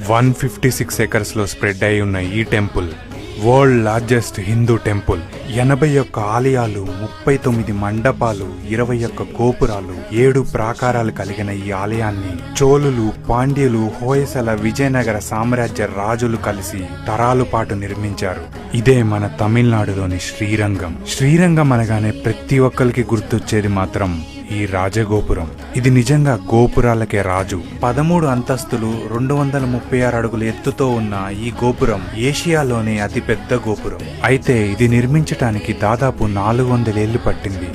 156 acres లో spread అయి ఉన్న ఈ temple world largest Hindu temple. 81 ఆలయాలు, 39 మండపాలు, 21 గోపురాలు, 7 ప్రాకారాలు కలిగిన ఈ ఆలయాన్ని చోళులు, పాండ్యులు, హోయసల, విజయనగర సామ్రాజ్య రాజులు కలిసి తరాలు పాటు నిర్మించారు. ఇదే మన తమిళనాడులోని శ్రీరంగం. శ్రీరంగం అనగానే ప్రతి ఒక్కరికి గుర్తొచ్చేది మాత్రం ఈ రాజగోపురం. ఇది నిజంగా గోపురాలకే రాజు. 13 అంతస్తులు, 236 అడుగుల ఎత్తుతో ఉన్న ఈ గోపురం ఏషియాలోనే అతిపెద్ద గోపురం. అయితే ఇది నిర్మించటానికి దాదాపు 400 ఏళ్లు పట్టింది.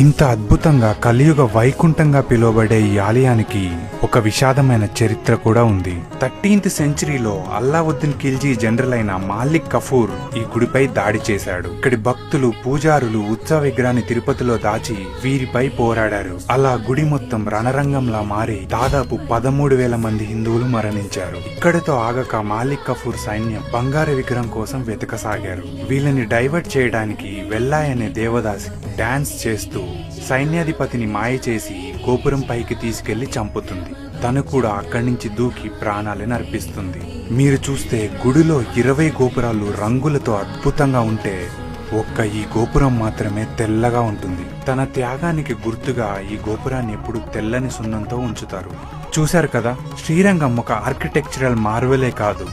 ఇంత అద్భుతంగా కలియుగ వైకుంఠంగా పిలువబడే ఈ ఆలయానికి ఒక విషాదమైన చరిత్ర కూడా ఉంది. 13th సెంచరీలో అల్లావుద్దీన్ ఖిల్జీ జనరల్ అయిన మాలిక్ కఫూర్ ఈ గుడిపై దాడి చేశాడు. ఇక్కడి భక్తులు, పూజారులు ఉత్సవ విగ్రహాన్ని తిరుపతిలో దాచి వీరిపై పోరాడారు. అలా గుడి మొత్తం రణరంగంలా మారి దాదాపు 13,000 మంది హిందువులు మరణించారు. ఇక్కడితో ఆగక మాలిక్ కఫూర్ సైన్యం బంగారు విగ్రహం కోసం వెతకసాగారు. వీళ్ళని డైవర్ట్ చేయడానికి వెల్లాయ్ అనే దేవదాసి డాన్స్ చేస్తూ సైన్యాధిపతిని మాయ చేసి గోపురం పైకి తీసుకెళ్లి చంపుతుంది. తను కూడా అక్కడి నుంచి దూకి ప్రాణాలను అర్పిస్తుంది. మీరు చూస్తే గుడిలో 20 గోపురాలు రంగులతో అద్భుతంగా ఉంటే ఒక్క ఈ గోపురం మాత్రమే తెల్లగా ఉంటుంది. తన త్యాగానికి గుర్తుగా ఈ గోపురాన్ని ఎప్పుడు తెల్లని సున్నంతో ఉంచుతారు. చూశారు కదా, శ్రీరంగం ఒక ఆర్కిటెక్చరల్ మార్వెలే కాదు,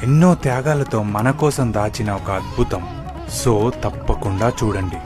ఎన్నో త్యాగాలతో మన కోసం దాచిన ఒక అద్భుతం. సో తప్పకుండా చూడండి.